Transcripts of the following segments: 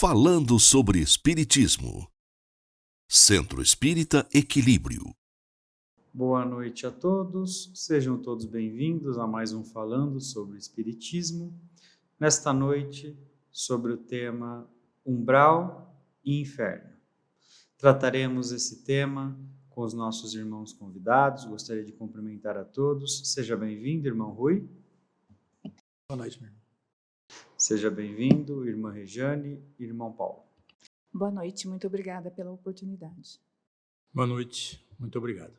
Falando sobre Espiritismo. Centro Espírita Equilíbrio. Boa noite a todos, sejam todos bem-vindos a mais um Falando sobre Espiritismo. Nesta noite, sobre o tema Umbral e Inferno. Trataremos esse tema com os nossos irmãos convidados. Gostaria de cumprimentar a todos. Seja bem-vindo, irmão Rui. Boa noite, meu irmão. Seja bem-vindo, irmã Rejane e irmão Paulo. Boa noite, muito obrigada pela oportunidade. Boa noite, muito obrigado.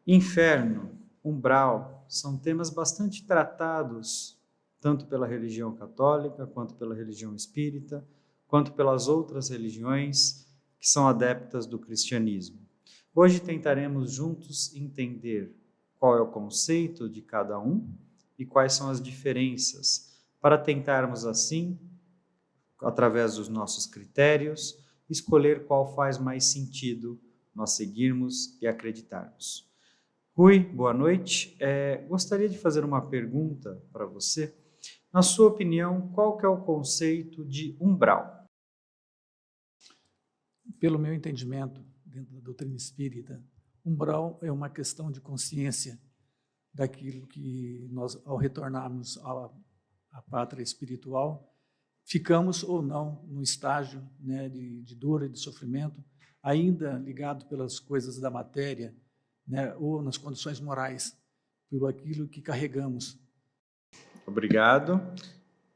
Inferno, umbral, são temas bastante tratados, tanto pela religião católica, quanto pela religião espírita, quanto pelas outras religiões que são adeptas do cristianismo. Hoje tentaremos juntos entender qual é o conceito de cada um e quais são as diferenças, para tentarmos assim, através dos nossos critérios, escolher qual faz mais sentido nós seguirmos e acreditarmos. Rui, boa noite. Gostaria de fazer uma pergunta para você. Na sua opinião, qual que é o conceito de umbral? Pelo meu entendimento, dentro da doutrina espírita, umbral é uma questão de consciência daquilo que nós, ao retornarmos à pátria espiritual, ficamos ou não no estágio, né, de dor e de sofrimento, ainda ligado pelas coisas da matéria, né, ou nas condições morais, por aquilo que carregamos. Obrigado.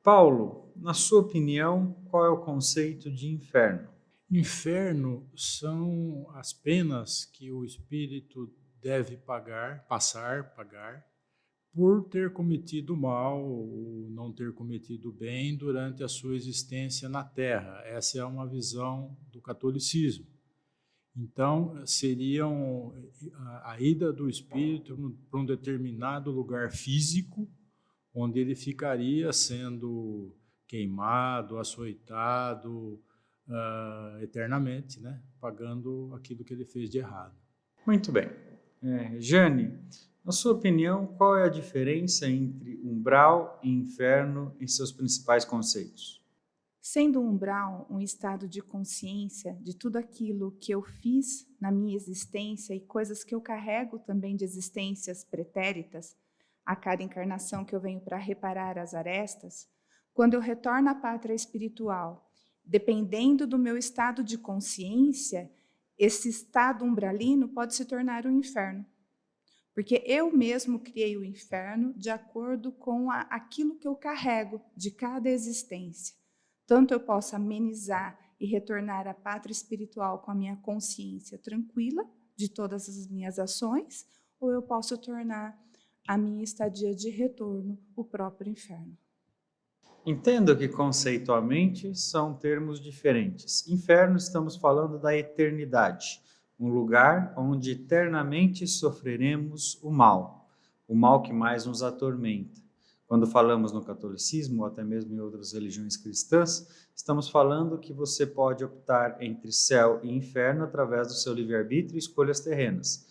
Paulo, na sua opinião, qual é o conceito de inferno? Inferno são as penas que o espírito deve pagar, por ter cometido mal ou não ter cometido bem durante a sua existência na Terra. Essa é uma visão do catolicismo. Então, seriam a ida do espírito para um determinado lugar físico, onde ele ficaria sendo queimado, açoitado eternamente, né? Pagando aquilo que ele fez de errado. Muito bem. Jane, na sua opinião, qual é a diferença entre umbral e inferno em seus principais conceitos? Sendo um umbral um estado de consciência de tudo aquilo que eu fiz na minha existência e coisas que eu carrego também de existências pretéritas, a cada encarnação que eu venho para reparar as arestas, quando eu retorno à pátria espiritual, dependendo do meu estado de consciência, esse estado umbralino pode se tornar um inferno. Porque eu mesmo criei o inferno de acordo com aquilo que eu carrego de cada existência. Tanto eu posso amenizar e retornar à pátria espiritual com a minha consciência tranquila de todas as minhas ações, ou eu posso tornar a minha estadia de retorno o próprio inferno. Entendo que conceitualmente são termos diferentes. Inferno, estamos falando da eternidade, um lugar onde eternamente sofreremos o mal que mais nos atormenta. Quando falamos no catolicismo, ou até mesmo em outras religiões cristãs, estamos falando que você pode optar entre céu e inferno através do seu livre-arbítrio e escolhas terrenas,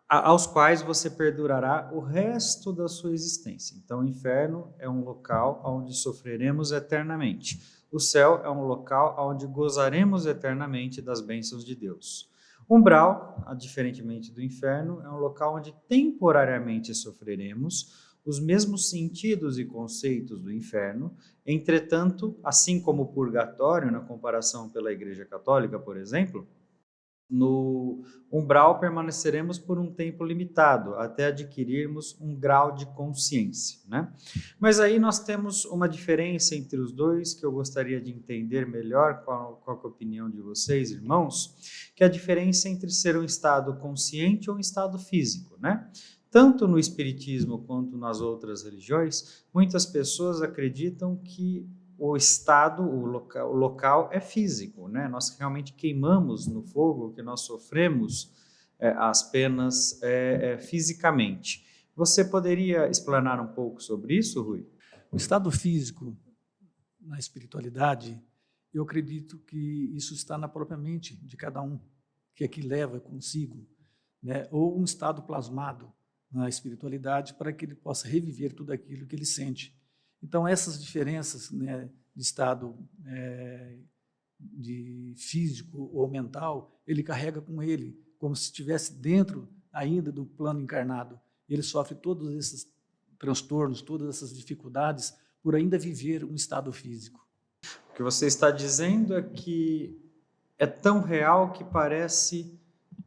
aos quais você perdurará o resto da sua existência. Então, o inferno é um local onde sofreremos eternamente. O céu é um local onde gozaremos eternamente das bênçãos de Deus. Umbral, diferentemente do inferno, é um local onde temporariamente sofreremos os mesmos sentidos e conceitos do inferno. Entretanto, assim como o purgatório, na comparação pela Igreja Católica, por exemplo, no umbral permaneceremos por um tempo limitado, até adquirirmos um grau de consciência, né? Mas aí nós temos uma diferença entre os dois que eu gostaria de entender melhor, qual é a opinião de vocês, irmãos, que é a diferença entre ser um estado consciente ou um estado físico, né? Tanto no espiritismo quanto nas outras religiões, muitas pessoas acreditam que o estado, o local é físico, né? Nós realmente queimamos no fogo, que nós sofremos as penas fisicamente. Você poderia explanar um pouco sobre isso, Rui? O estado físico, na espiritualidade, eu acredito que isso está na própria mente de cada um, que aqui leva consigo, né? Ou um estado plasmado na espiritualidade para que ele possa reviver tudo aquilo que ele sente. Então, essas diferenças, né, de estado de físico ou mental, ele carrega com ele, como se estivesse dentro ainda do plano encarnado. Ele sofre todos esses transtornos, todas essas dificuldades por ainda viver um estado físico. O que você está dizendo é que é tão real que parece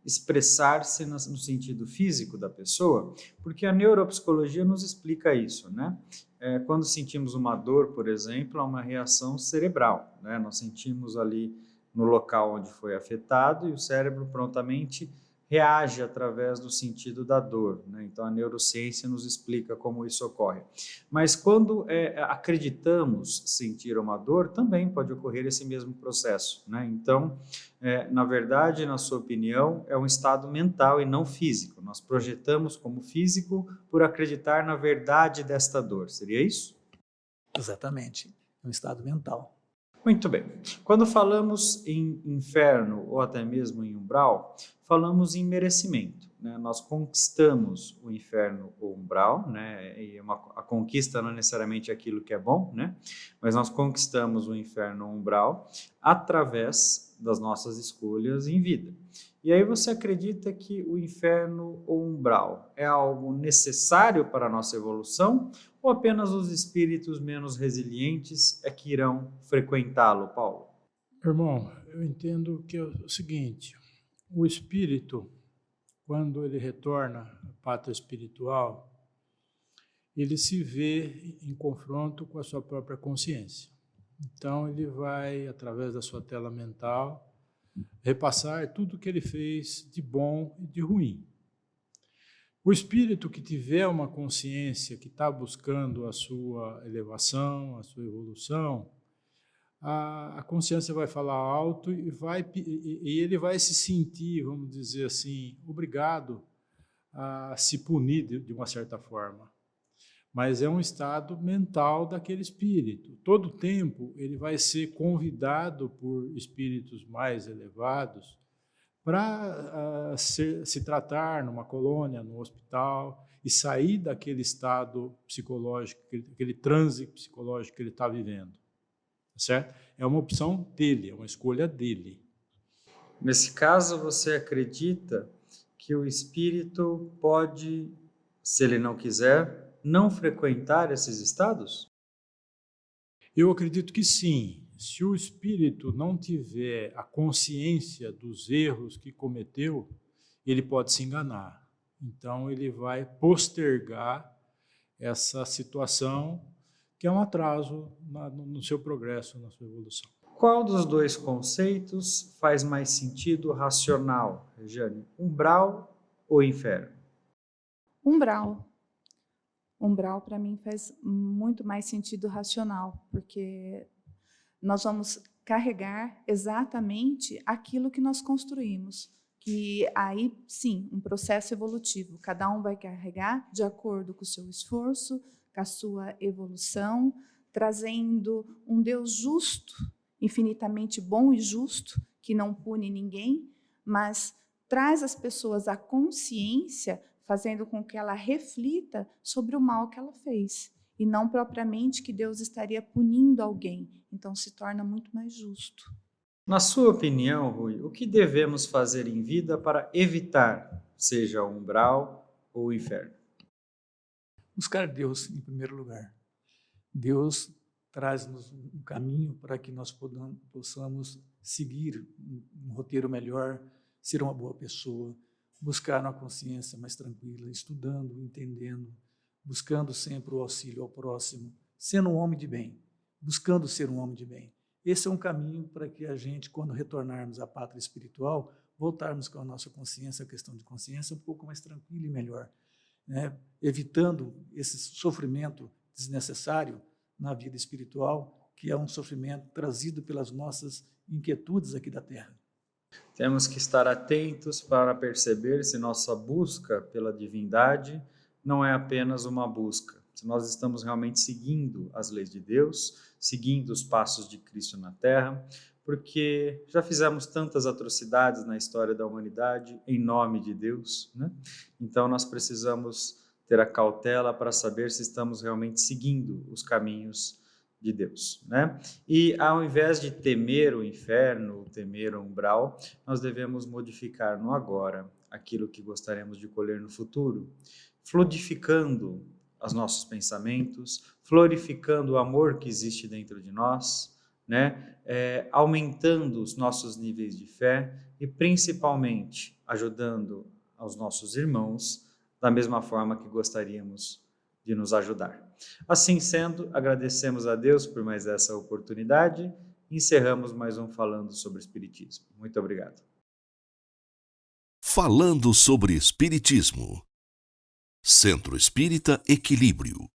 expressar-se no sentido físico da pessoa, porque a neuropsicologia nos explica isso, né? Quando sentimos uma dor, por exemplo, há uma reação cerebral, né? Nós sentimos ali no local onde foi afetado e o cérebro prontamente reage através do sentido da dor, né? Então a neurociência nos explica como isso ocorre. Mas quando acreditamos sentir uma dor, também pode ocorrer esse mesmo processo, né? Então, na verdade, na sua opinião, é um estado mental e não físico. Nós projetamos como físico por acreditar na verdade desta dor. Seria isso? Exatamente. É um estado mental. Muito bem. Quando falamos em inferno ou até mesmo em umbral, falamos em merecimento, né? Nós conquistamos o inferno ou umbral, né? E a conquista não é necessariamente aquilo que é bom, né? Mas nós conquistamos o inferno ou umbral através das nossas escolhas em vida. E aí você acredita que o inferno ou umbral é algo necessário para a nossa evolução ou apenas os espíritos menos resilientes é que irão frequentá-lo, Paulo? Irmão, eu entendo que é o seguinte, o espírito, quando ele retorna à pátria espiritual, ele se vê em confronto com a sua própria consciência. Então ele vai, através da sua tela mental, repassar tudo o que ele fez de bom e de ruim. O espírito que tiver uma consciência que está buscando a sua elevação, a sua evolução, a consciência vai falar alto e ele vai se sentir, vamos dizer assim, obrigado a se punir de uma certa forma. Mas é um estado mental daquele espírito. Todo tempo ele vai ser convidado por espíritos mais elevados para se tratar numa colônia, no hospital, e sair daquele estado psicológico, aquele transe psicológico que ele está vivendo. Certo? É uma opção dele, é uma escolha dele. Nesse caso, você acredita que o espírito pode, se ele não quiser, não frequentar esses estados? Eu acredito que sim. Se o espírito não tiver a consciência dos erros que cometeu, ele pode se enganar. Então, ele vai postergar essa situação, que é um atraso no seu progresso, na sua evolução. Qual dos dois conceitos faz mais sentido racional, Regiane? Umbral ou inferno? Umbral. Umbral, para mim, faz muito mais sentido racional, porque nós vamos carregar exatamente aquilo que nós construímos. Que aí, sim, um processo evolutivo. Cada um vai carregar de acordo com o seu esforço, com a sua evolução, trazendo um Deus justo, infinitamente bom e justo, que não pune ninguém, mas traz às pessoas a consciência, fazendo com que ela reflita sobre o mal que ela fez, e não propriamente que Deus estaria punindo alguém. Então se torna muito mais justo. Na sua opinião, Rui, o que devemos fazer em vida para evitar, seja o umbral ou o inferno? Buscar Deus em primeiro lugar. Deus traz-nos um caminho para que nós possamos seguir um roteiro melhor, ser uma boa pessoa, buscar uma consciência mais tranquila, estudando, entendendo, buscando sempre o auxílio ao próximo, sendo um homem de bem, buscando ser um homem de bem. Esse é um caminho para que a gente, quando retornarmos à pátria espiritual, voltarmos com a nossa consciência, a questão de consciência, um pouco mais tranquila e melhor, né? Evitando esse sofrimento desnecessário na vida espiritual, que é um sofrimento trazido pelas nossas inquietudes aqui da Terra. Temos que estar atentos para perceber se nossa busca pela divindade não é apenas uma busca, se nós estamos realmente seguindo as leis de Deus, seguindo os passos de Cristo na Terra, porque já fizemos tantas atrocidades na história da humanidade em nome de Deus, né? Então nós precisamos ter a cautela para saber se estamos realmente seguindo os caminhos de Deus, né? E ao invés de temer o inferno, temer o umbral, nós devemos modificar no agora aquilo que gostaríamos de colher no futuro, fluidificando os nossos pensamentos, glorificando o amor que existe dentro de nós, né? Aumentando os nossos níveis de fé e principalmente ajudando aos nossos irmãos da mesma forma que gostaríamos de nos ajudar. Assim sendo, agradecemos a Deus por mais essa oportunidade e encerramos mais um Falando sobre Espiritismo. Muito obrigado. Falando sobre Espiritismo. Centro Espírita Equilíbrio.